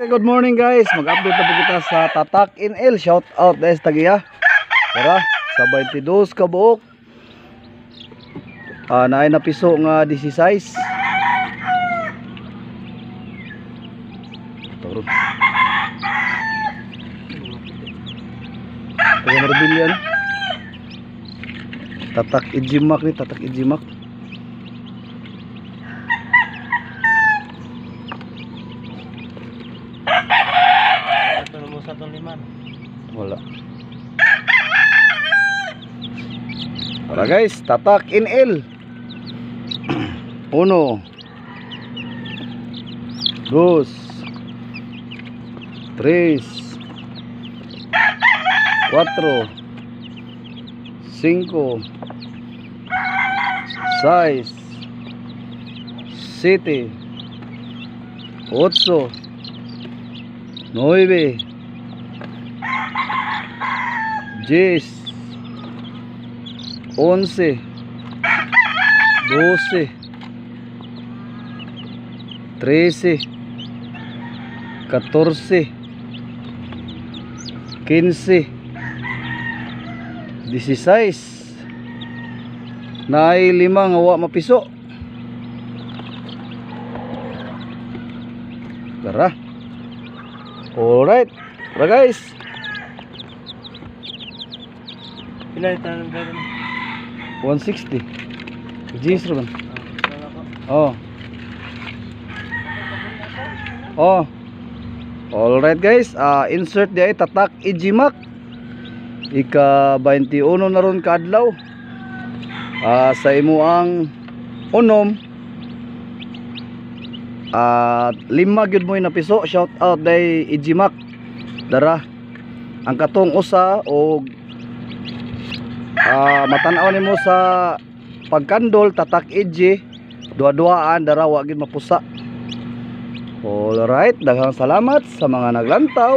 Okay, good morning guys. Mag-update na po kita sa Tatak NL. Shout out guys tagiya. Tara, sa 22 ka buok. Naay na piso nga 16. Toro. Kaya marbilyan. Tatak Ijimak ni, Tatak Ijimak. Wala. Tara guys, Tatak NL. 1 2 3 4 5 6 7 8 9 10 11 12 13 14 15 16 naay 5 nga wa mapiso. Tara. Alright. Tara guys. Pila ito ng gano'n? 160. Jeans rin. Oh. Oh. Alright guys, insert di ay Tatak Ijimak. Ika 21 na ron kaadlaw. Sa imo ang unom. 5 gyud mo na piso. Shout out day Ijimak. Dara. Ang katong usa og matanaw nimo sa pagkandol Tatak Iji duwa-duaan dara wa gyud mapusa. Alright, daghang salamat sa mga naglantaw.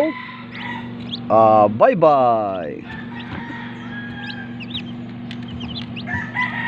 Bye bye.